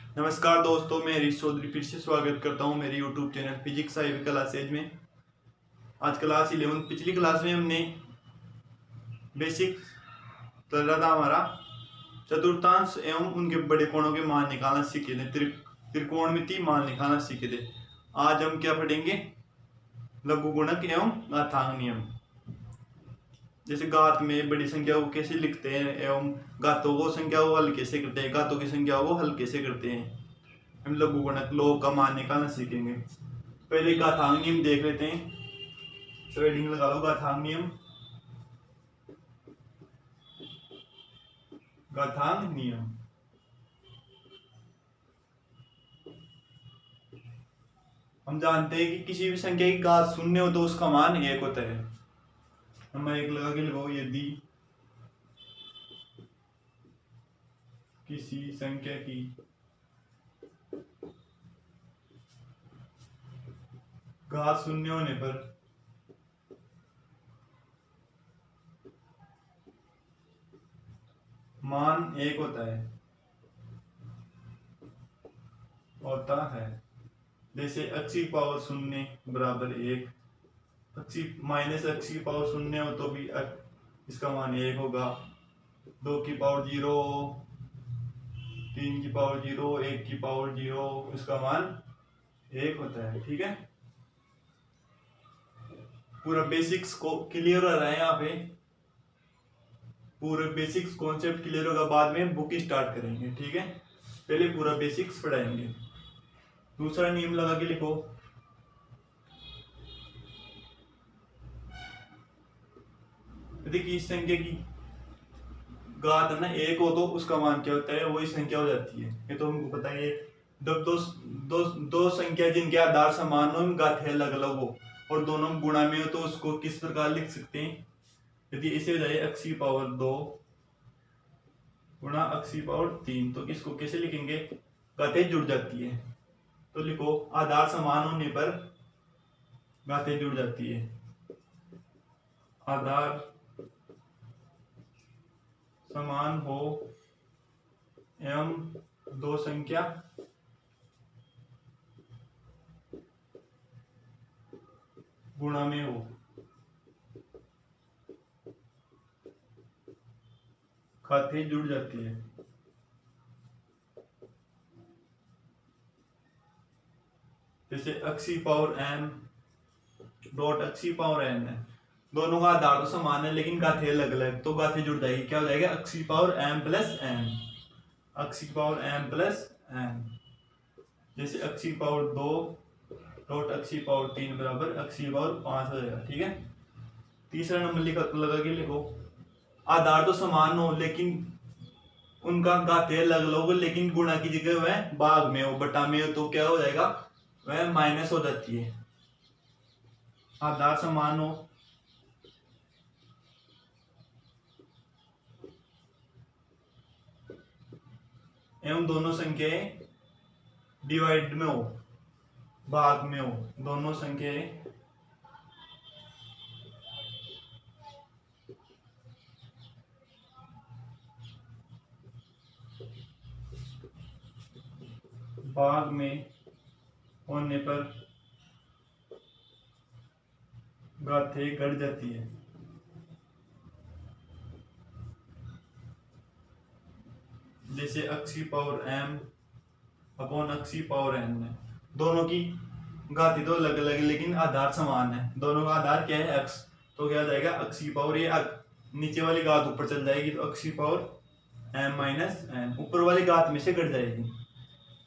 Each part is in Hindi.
नमस्कार दोस्तों, मैं हरीश चौधरी फिर से स्वागत करता हूं मेरे यूट्यूब चैनल फिजिक्स आई क्लासेज में। आज क्लास 11। पिछली क्लास में हमने बेसिक चल रहा था हमारा चतुर्थांश एवं उनके बड़े कोणों के मान निकालना सीखे थे। त्रिकोणमिति मान निकालना सीखे थे। आज हम क्या पढ़ेंगे? लघुगुणक एवं घातांक नियम। जैसे घात में बड़ी संख्या को कैसे लिखते हैं एवं घातों को संख्या को हल कैसे करते हैं, घातों की संख्या को हल कैसे करते हैं। हम लघुगुणक लोग का मान निकालना सीखेंगे। पहले घातांक नियम देख लेते हैं। तो हेडिंग लगा लो घातांक नियम। घातांक नियम हम जानते हैं कि किसी भी संख्या की घात शून्य हो तो उसका मान 1 होता है। हम एक लगा के लगाओ, यदि किसी संख्या की घात शून्य होने पर मान 1 होता है। जैसे x की पावर शून्य बराबर 1, माइनस x की पावर शून्य हो तो भी इसका मान 1 होगा। 2 की पावर 0, 3 की पावर 0, 1 की पावर 0, इसका मान 1 होता है। ठीक है, पूरा बेसिक्स को क्लियर हो रहा है। यहाँ पे पूरा बेसिक्स कॉन्सेप्ट क्लियर होगा, बाद में बुक स्टार्ट करेंगे। ठीक है, पहले पूरा बेसिक्स पढ़ाएंगे। दूसरा नियम लगा के लिखो, यदि किसी संख्या की घात है ना 1 हो तो उसका मान क्या होता है, वही संख्या हो जाती है। ये तो हमको पता है। जब दो संख्या जिनके आधार समान हो, घातें अलग अलग हो और दोनों गुणा में हो तो उसको किस प्रकार लिख सकते हैं? यदि इसे हो जाए x की पावर 2 गुणा x की पावर 3, तो इसको कैसे लिखेंगे? घातें जुड़ जाती है। तो लिखो, आधार समान होने पर घातें जुड़ जाती है। आधार समान हो एवं दो संख्या गुणा में हो, घातें जुड़ जाती है। जैसे x की पावर m डॉट x की पावर n है, दोनों का आधार तो समान है लेकिन घातें अलग अलग, तो घातें जुड़ जाएगी। क्या हो जाएगा? x की power m plus n, x की पावर m प्लस n। जैसे x की पावर 2 डॉट x की पावर 3 बराबर x की पावर 5 हो जाएगा। ठीक है, तीसरा नंबर लगा के लिखो, आधार तो समान हो लेकिन उनका घातें अलग अलग हो, लेकिन गुणा की जगह वह भाग में हो, बटा में हो, तो क्या हो जाएगा? वह माइनस हो जाती है। आधार समान हो एवं दोनों संख्याएं डिवाइड में हो, भाग में हो, दोनों संख्याएं भाग में होने पर घातें घट जाती है। जैसे x की पावर m अपॉन x की पावर n है, दोनों की घातें तो अलग अलग है लेकिन आधार समान है। दोनों का आधार क्या है? x, तो क्या हो जाएगा? x की पावर, ये नीचे वाली घात ऊपर चल जाएगी तो x की पावर m माइनस n ऊपर वाली घात में से घट जाएगी।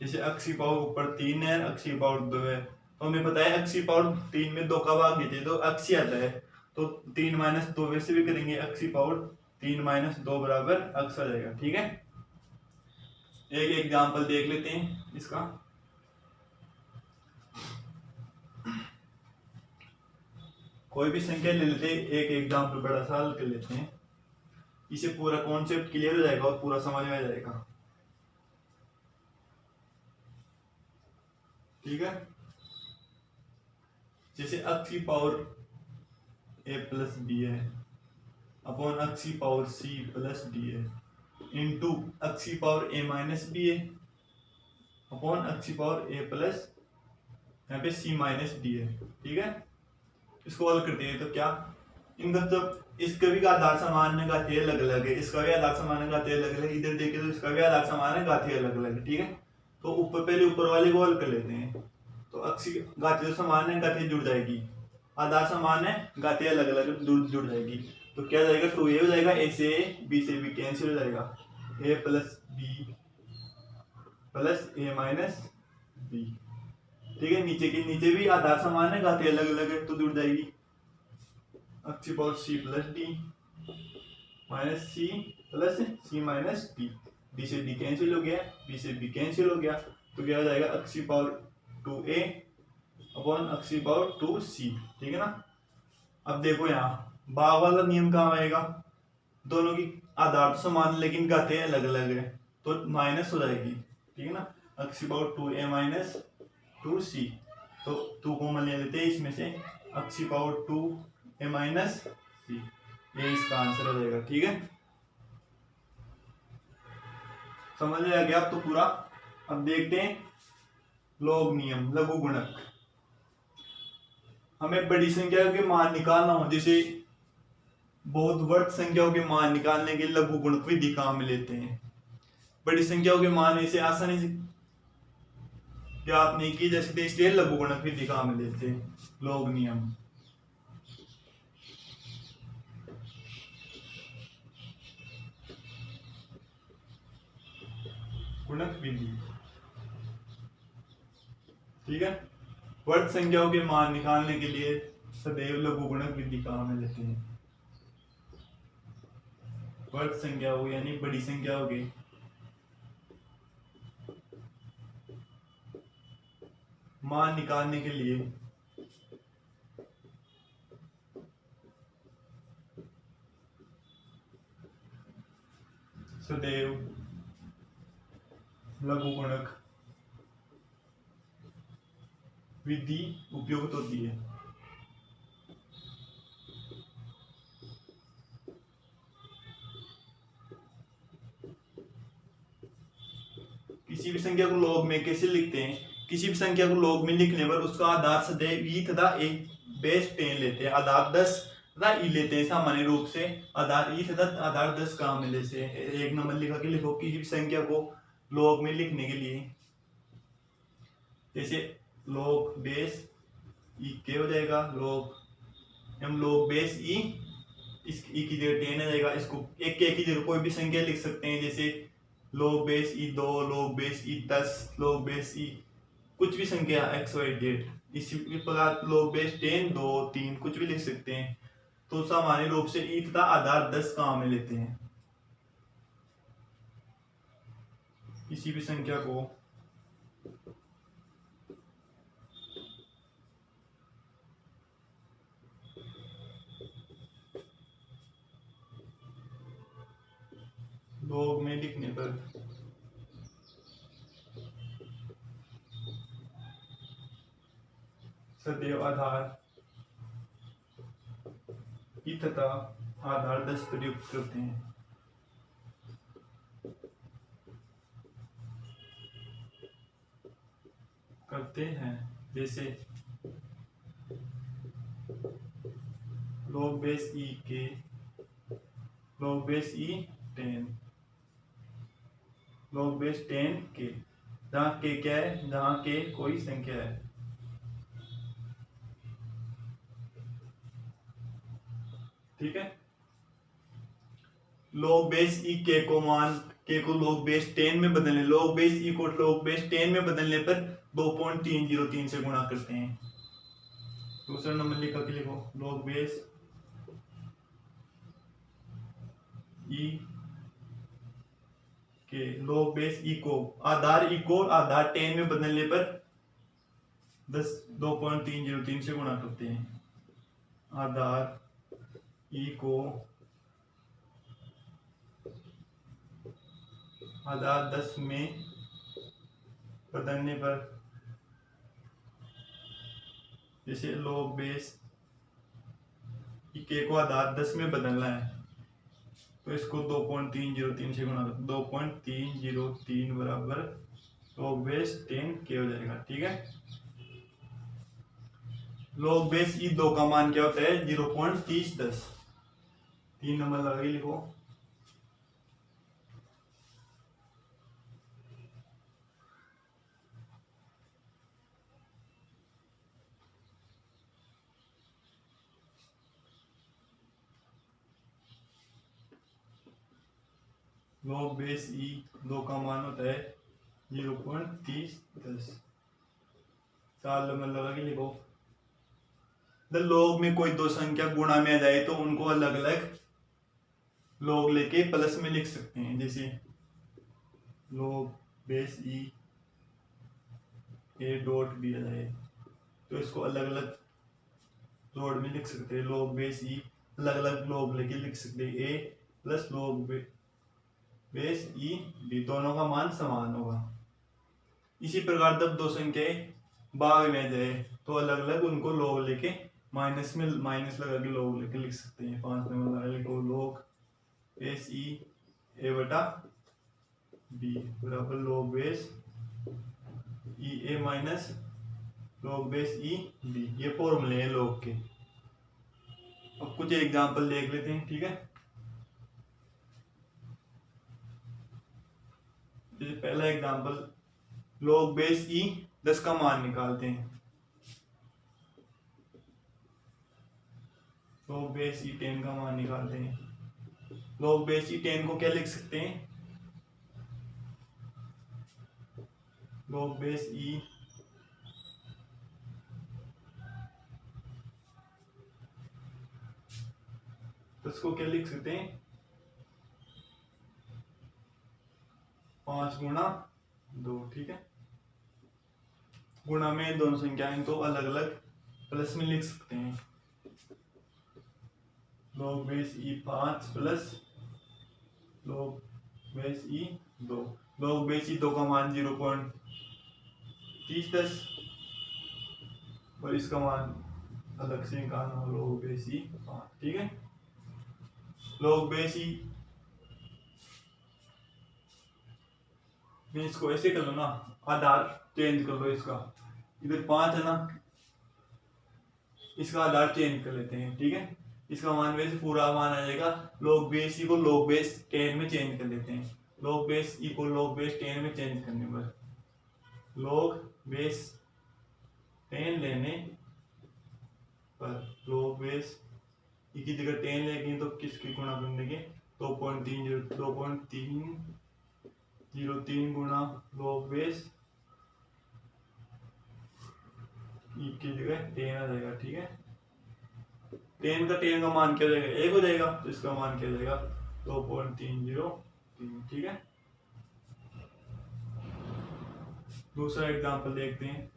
जैसे x की पावर ऊपर 3 है, x की पावर 2 है, तो हमें पता है x की पावर 3 में 2 का भाग देते तो x ही आता है, तो 3 माइनस 2 वैसे भी करेंगे, x की पावर 3 माइनस 2 बराबर x आ जाएगा। ठीक है, एक एग्जाम्पल देख लेते हैं इसका। कोई भी संख्या ले लेते हैं, एक एग्जाम्पल बड़ा सा हल कर लेते हैं, इसे पूरा कॉन्सेप्ट क्लियर हो जाएगा और पूरा समझ में आ जाएगा। ठीक है, जैसे x की पावर a प्लस बी है अपॉन x की पावर c प्लस डी है इंटू x की पावर a माइनस बी है upon x power a plus यहाँ पे c माइनस डी है। ठीक है, इसको हल करते हैं तो क्या, इनका जब इसका भी आधार समान है, घातीय अलग अलग है, इसका भी आधार समान है, घातीय अलग अलग, इधर देखे तो इसका भी आधार समान है, घातीय अलग अलग है। ठीक है, तो ऊपर पहले ऊपर वाले को हल कर लेते हैं। तो घातीय समान है, घातीय जुड़ जाएगी, आधार समान है, घातीय अलग अलग जुड़ जाएगी। तो क्या जाएगा, 2a हो जाएगा, a से b कैंसिल हो जाएगा, a plus b plus a minus b। ठीक है, नीचे के नीचे भी आधार समान है, घातीय अलग अलग है, तो जुड़ जाएगी x power c plus D minus C plus C minus D. D से डी कैंसिल हो गया, बी से बी कैंसिल हो गया, तो क्या हो जाएगा x power 2a upon x power 2c। ठीक है ना। अब देखो यहाँ भाग वाला नियम कहाँ आएगा, दोनों की आधार तो समान है लेकिन घातीय अलग अलग है, तो माइनस हो जाएगी। ठीक है ना, x power 2a minus 2c, तो 2 कॉमन ले लेते हैं इसमें से, x power 2a minus c, ये इसका आंसर हो जाएगा। ठीक है, समझ में आ गया अब तो पूरा। अब देखते हैं लॉग नियम, लघु गुणक। हमें बड़ी संख्या के मान निकालना हो, जैसे बहुत वर्ग संख्याओं के मान निकालने के लघु गुणक विधि काम में लेते हैं। बड़ी संख्याओं के मान ऐसे आसानी से ज्ञात नहीं की जा सकते, इसलिए लघु गुणक विधि काम में लेते हैं, लॉग नियम। गुणक विधि। ठीक है, वर्ग संख्याओं के मान निकालने के लिए सदैव लघु गुणक विधि काम में लेते हैं। वर्ग संख्या हो यानी बड़ी संख्या हो गई, मान निकालने के लिए सदैव लघु गुणक विधि उपयुक्त होती है। किसी भी संख्या को लॉग में कैसे लिखते हैं, किसी भी संख्या को लॉग में लिखने पर उसका आधार सदैव ई तथा ए बेस 10 लेते हैं, आधार 10 तथा ई लेते हैं सामान्य रूप से। आधार ई तथा आधार 10 काम में लेते हैं। एक नंबर लिखा के लिखो किसी भी संख्या को लॉग में लिखने के लिए, जैसे लॉग बेस ई के हो जाएगा, लॉग बेस ई, इस ई की जगह 10 आ जाएगा। इसको एक के की जगह कोई भी संख्या लिख सकते हैं, जैसे log बेस ई 2, log base E 10, log base ई कुछ भी संख्या x y z। इसी प्रकार log बेस 10, 2, 3 कुछ भी लिख सकते हैं। तो सामान्य रूप से ई तथा आधार 10 काम में लेते हैं। किसी भी संख्या को log में लिखने पर सदैव आधार ई तथा आधार 10 प्रयुक्त करते हैं। जैसे log बेस ई के, log base E 10, log base 10 के, जहाँ के क्या है, जहाँ के कोई संख्या है। ठीक है, log बेस ई के को मान के को log बेस 10 में बदलने, log बेस ई को log बेस 10 में बदलने पर 2.303 से गुणा करते हैं। दूसरा नंबर लिखा के लिखो, log बेस ई के log बेस ई को आधार 10 में बदलने पर 2.303 से गुणा करते हैं। आधार ई को आधार 10 में बदलने पर, जैसे log बेस ई के को आधार 10 में बदलना है तो इसको 2.303 से गुणा, 2.303 बराबर log बेस 10 के हो जाएगा। ठीक है, log बेस ई 2 का मान क्या होता है 0.3010। 3 नंबर लगा के लिखो। log बेस ई 2 का मान होता है 0.3010। 4 नंबर लगा के लिखो। log में कोई दो संख्या गुणा में आ जाए तो उनको अलग अलग log लेके प्लस में लिख सकते हैं। जैसे log बेस ई ए डॉट दिया जाए तो इसको अलग अलग जोड़ में लिख सकते हैं। log बेस ई अलग अलग log लेके लिख सकते हैं। A plus log base E B, दोनों का मान समान होगा। इसी प्रकार जब दो संख्याएं भाग में जाए तो अलग अलग उनको log लेके माइनस में माइनस लगा के log लेके लिख सकते हैं। 5 नंबर लगा लिखो। log बेस ई ए बटा बी बराबर log base E A minus log base E B. ये फॉर्मूले हैं log के। अब कुछ एग्जांपल देख लेते हैं। ठीक है, पहला एग्जांपल log बेस ई 10 का मान निकालते हैं। log बेस ई 10 का मान निकालते हैं। log बेस ई 10 को क्या लिख सकते हैं log बेस ई 10 को क्या लिख सकते हैं 5 गुणा 2। ठीक है, गुणा में दोनों संख्याएं तो अलग अलग प्लस में लिख सकते हैं। log बेस ई 5 प्लस log बेस ई 2। log बेस ई 2 का मान 0.3010 और इसका मान अलग से निकालना log बेस ई 5। ठीक है, log बेस ई में इसको ऐसे कर लो ना, आधार चेंज कर लो। इसका इधर 5 है ना, इसका आधार चेंज कर लेते हैं। ठीक है, इसका मान वैसे पूरा मान आ जाएगा। log बेस ई को log बेस 10 में चेंज कर लेते हैं। log बेस ई को log बेस 10 में चेंज करने पर log बेस 10 लेने पर log बेस ई की जगह 10 लेंगे तो किसकी गुणा कर देंगे 2.303 गुणा log बेस ई की जगह 10 आ जाएगा। ठीक है, 10 का मान क्या हो जाएगा 1 हो जाएगा, तो इसका मान क्या हो जाएगा 2.303। ठीक है, दूसरा एग्जांपल देखते हैं।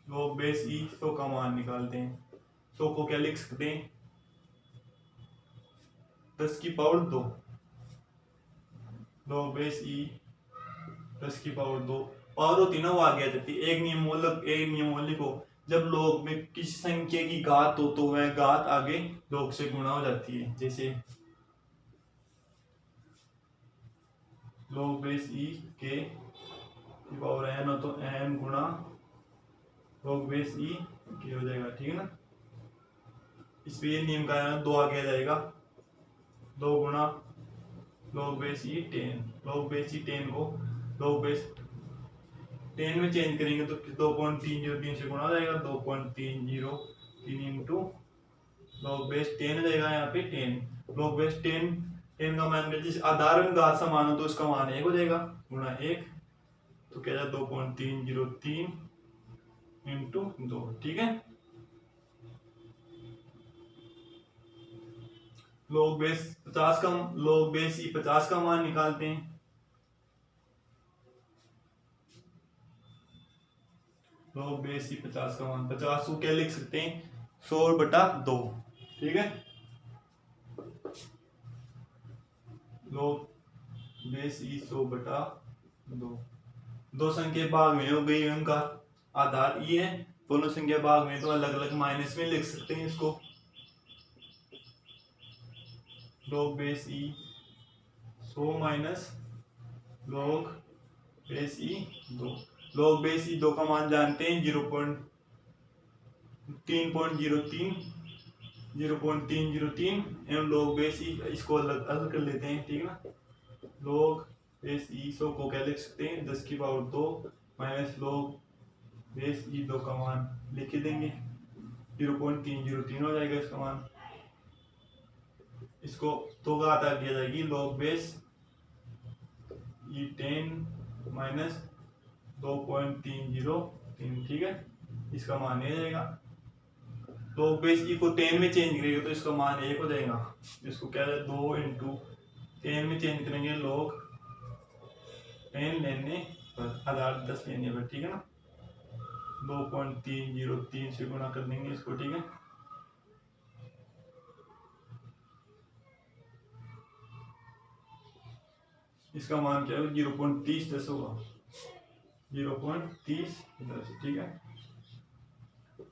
log बेस ई 100 का मान निकालते हैं। 100 को क्या लिख सकते हैं 10 की पावर 2। log बेस ई 10 की पावर 2 पावर होती ना वो आगे आ जाती है। एक नियम लिखो, जब log में किसी संख्या की घात हो तो वह घात आगे log से गुणा हो जाती है। जैसे log बेस ई के पावर n हो तो n गुणा log बेस ई के हो जाएगा। ठीक है ना, इस पे ये नियम का 2 आगे आ जाएगा। 2 गुणा log base E 10। log base E 10 को log बेस 10 में चेंज करेंगे तो 2.303 से गुणा हो जाएगा। 2.303 इंटू log बेस 10 हो जाएगा। यहाँ पे 10 log बेस 10 का मान जिस आधार में घात समान हो तो उसका मान 1 हो जाएगा गुणा 1, तो क्या जाए 2.303 इंटू 2। ठीक है, log बेस ई 50 का मान निकालते हैं। log बेस ई 50 का मान 50 को क्या लिख सकते हैं 100/2। ठीक है, log बेस ई 100/2। दो संख्या भाग में हो गई, उनका आधार ई है। दोनों संख्या भाग में तो अलग अलग माइनस में लिख सकते हैं इसको। log बेस ई 100 माइनस log बेस ई 2। log बेस ई 2 का मान जानते हैं 0.303 एवं log बेस ई, इसको अलग अलग कर लेते हैं, ठीक है ना। log बेस ई 100 को क्या लिख सकते हैं 10 की पावर 2 माइनस log बेस ई 2 का मान लिख देंगे 0.303 हो जाएगा इसका मान। इसको 2 का घात दिया जाएगी log बेस ई 10 माइनस 2.303, ठीक है, इसका मान ये जाएगा। log बेस ई को 10 में चेंज करेंगे तो इसका मान 1 हो जाएगा। इसको क्या है 2 इंटू 10 में चेंज करेंगे log 10 लेने पर 1010 लेने पर, ठीक है ना। 2.303 से गुणा कर देंगे इसको, ठीक है। इसका मान क्या है 0.3010 होगा, 0.3010, ठीक है,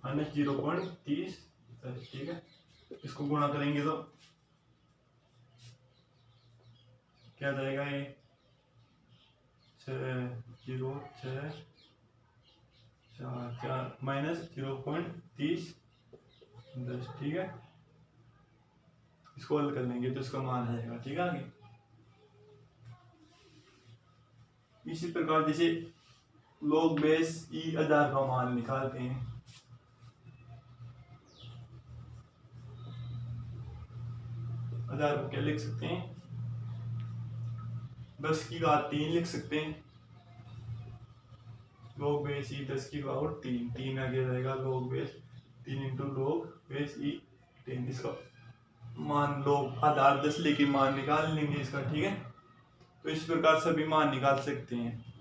माइनस 0.3010, ठीक है। इसको गुणा करेंगे तो क्या जाएगा ये 6 माइनस 0.3010, ठीक है। इसको हल कर लेंगे तो इसका मान आ जाएगा, ठीक है। आगे इसी प्रकार जैसे log बेस ई 1000 का मान निकालते हैं, हजार को क्या लिख सकते हैं 10 की घात 3 लिख सकते हैं। log बेस ई 10 की पावर 3 आगे जाएगा log base 3 into log base E 10। इसका मान log आधार 10 लेके मान निकाल लेंगे इसका, ठीक है। तो इस प्रकार सभी मान निकाल सकते हैं।